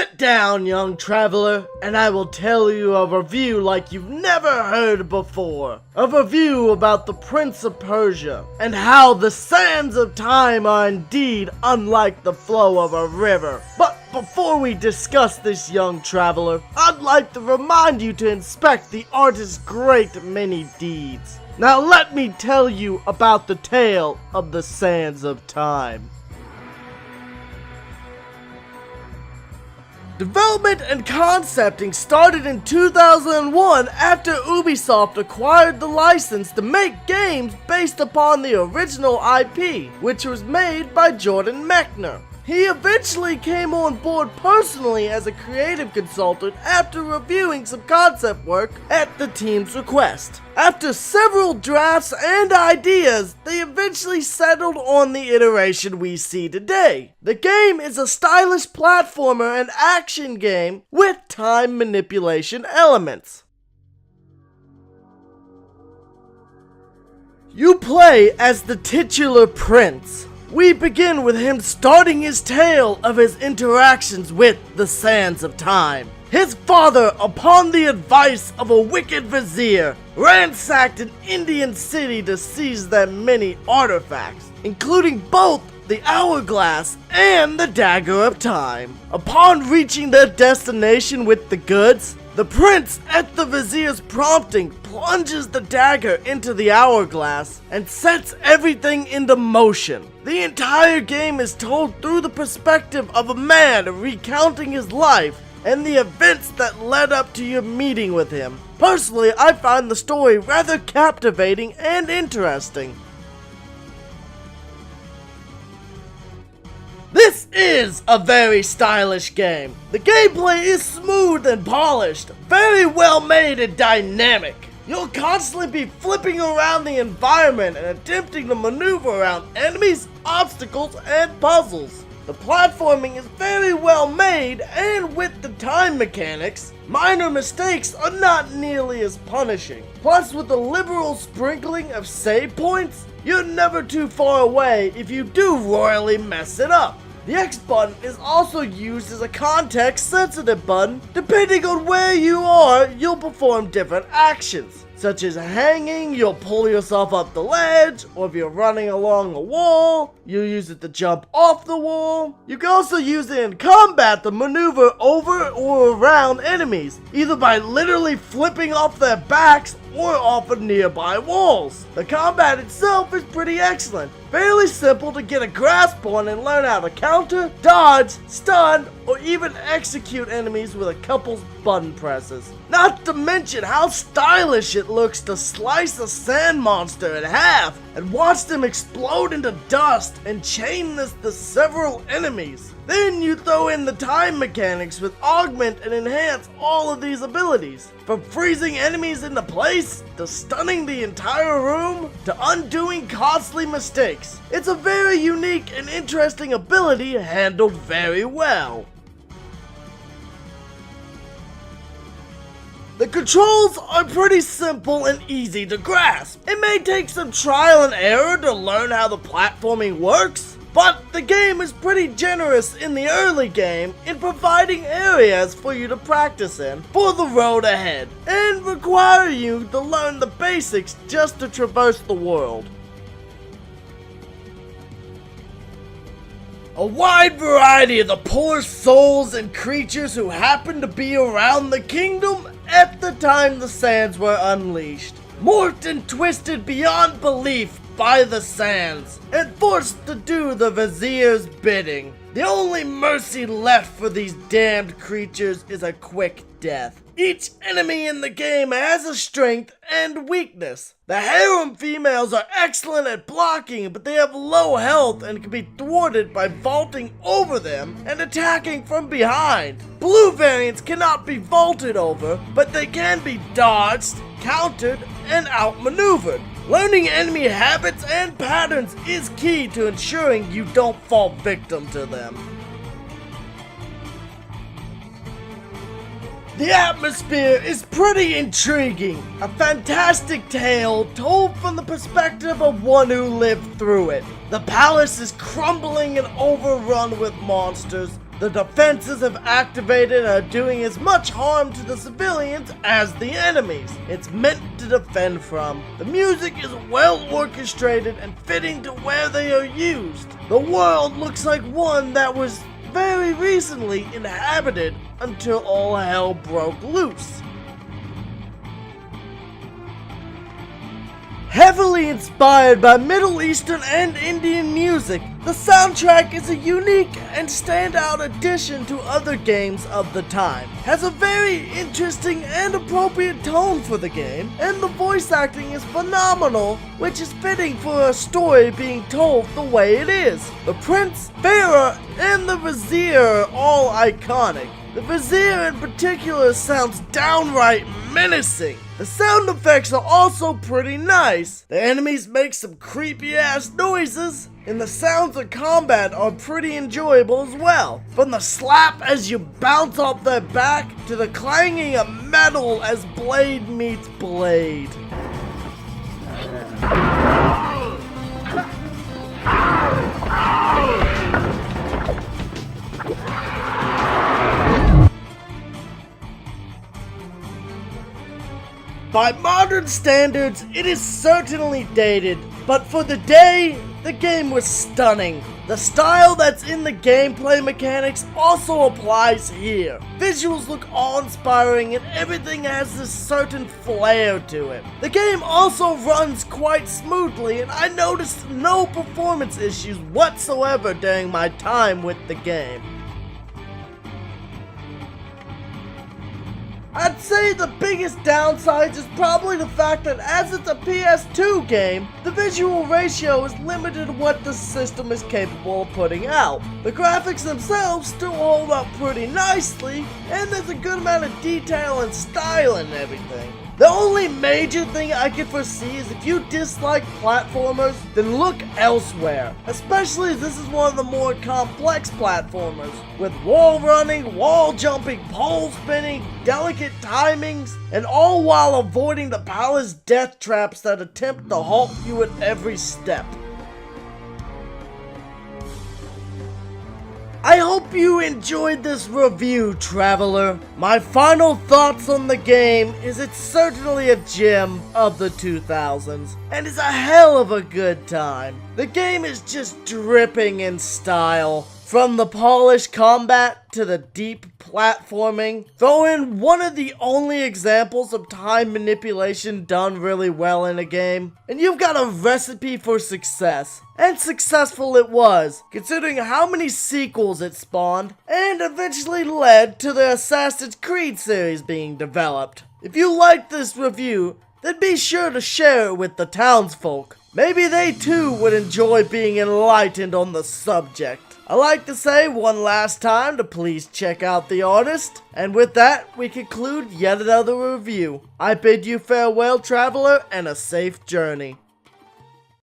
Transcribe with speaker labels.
Speaker 1: Sit down, young traveler, and I will tell you a review like you've never heard before. A review about the Prince of Persia, and how the sands of time are indeed unlike the flow of a river. But before we discuss this, young traveler, I'd like to remind you to inspect the artist's great many deeds. Now let me tell you about the tale of the sands of time. Development and concepting started in 2001 after Ubisoft acquired the license to make games based upon the original IP, which was made by Jordan Mechner. He eventually came on board personally as a creative consultant after reviewing some concept work at the team's request. After several drafts and ideas, they eventually settled on the iteration we see today. The game is a stylish platformer and action game with time manipulation elements. You play as the titular prince. We begin with him starting his tale of his interactions with the sands of time. His father, upon the advice of a wicked vizier, ransacked an Indian city to seize their many artifacts, including both the hourglass and the dagger of time. Upon reaching their destination with the goods, the prince, at the vizier's prompting, plunges the dagger into the hourglass and sets everything into motion. The entire game is told through the perspective of a man recounting his life and the events that led up to your meeting with him. Personally, I find the story rather captivating and interesting. This is a very stylish game. The gameplay is smooth and polished, very well made and dynamic. You'll constantly be flipping around the environment and attempting to maneuver around enemies, obstacles, and puzzles. The platforming is very well made, and with the time mechanics, minor mistakes are not nearly as punishing. Plus, with a liberal sprinkling of save points, you're never too far away if you do royally mess it up. The X button is also used as a context-sensitive button. Depending on where you are, you'll perform different actions, such as hanging, you'll pull yourself up the ledge, or if you're running along a wall, you'll use it to jump off the wall. You can also use it in combat to maneuver over or around enemies, either by literally flipping off their backs or off of nearby walls. The combat itself is pretty excellent, fairly simple to get a grasp on and learn how to counter, dodge, stun, or even execute enemies with a couple button presses. Not to mention how stylish it looks to slice a sand monster in half and watch them explode into dust and chain this to several enemies. Then you throw in the time mechanics with augment and enhance all of these abilities. From freezing enemies into place, to stunning the entire room, to undoing costly mistakes. It's a very unique and interesting ability handled very well. The controls are pretty simple and easy to grasp. It may take some trial and error to learn how the platforming works, but the game is pretty generous in the early game in providing areas for you to practice in for the road ahead, and require you to learn the basics just to traverse the world. A wide variety of the poor souls and creatures who happened to be around the kingdom at the time the sands were unleashed, morphed and twisted beyond belief by the sands, and forced to do the vizier's bidding. The only mercy left for these damned creatures is a quick death. Each enemy in the game has a strength and weakness. The harem females are excellent at blocking, but they have low health and can be thwarted by vaulting over them and attacking from behind. Blue variants cannot be vaulted over, but they can be dodged, countered, and outmaneuvered. Learning enemy habits and patterns is key to ensuring you don't fall victim to them. The atmosphere is pretty intriguing, a fantastic tale told from the perspective of one who lived through it. The palace is crumbling and overrun with monsters, The defenses have activated and are doing as much harm to the civilians as the enemies it's meant to defend from. The music is well orchestrated and fitting to where they are used. The world looks like one that was very recently inhabited until all hell broke loose. Heavily inspired by Middle Eastern and Indian music, the soundtrack is a unique and standout addition to other games of the time. Has a very interesting and appropriate tone for the game, and the voice acting is phenomenal, which is fitting for a story being told the way it is. The Prince, Farah, and the Vizier are all iconic. The Vizier in particular sounds downright menacing. The sound effects are also pretty nice. The enemies make some creepy ass noises, and the sounds of combat are pretty enjoyable as well. From the slap as you bounce off their back to the clanging of metal as blade meets blade. By modern standards, it is certainly dated, but for the day, the game was stunning. The style that's in the gameplay mechanics also applies here. Visuals look awe-inspiring and everything has this certain flair to it. The game also runs quite smoothly, and I noticed no performance issues whatsoever during my time with the game. I'd say the biggest downside is probably the fact that as it's a PS2 game, the visual ratio is limited to what the system is capable of putting out. The graphics themselves still hold up pretty nicely, and there's a good amount of detail and style in everything. The only major thing I can foresee is if you dislike platformers, then look elsewhere. Especially as this is one of the more complex platformers, with wall running, wall jumping, pole spinning, delicate timings, and all while avoiding the palace death traps that attempt to halt you at every step. I hope you enjoyed this review, traveler. My final thoughts on the game is it's certainly a gem of the 2000s, and is a hell of a good time. The game is just dripping in style. From the polished combat to the deep platforming, throw in one of the only examples of time manipulation done really well in a game, and you've got a recipe for success. And successful it was, considering how many sequels it spawned, and eventually led to the Assassin's Creed series being developed. If you liked this review, then be sure to share it with the townsfolk. Maybe they too would enjoy being enlightened on the subject. I like to say one last time to please check out the artist, and with that we conclude yet another review. I bid you farewell, traveler, and a safe journey.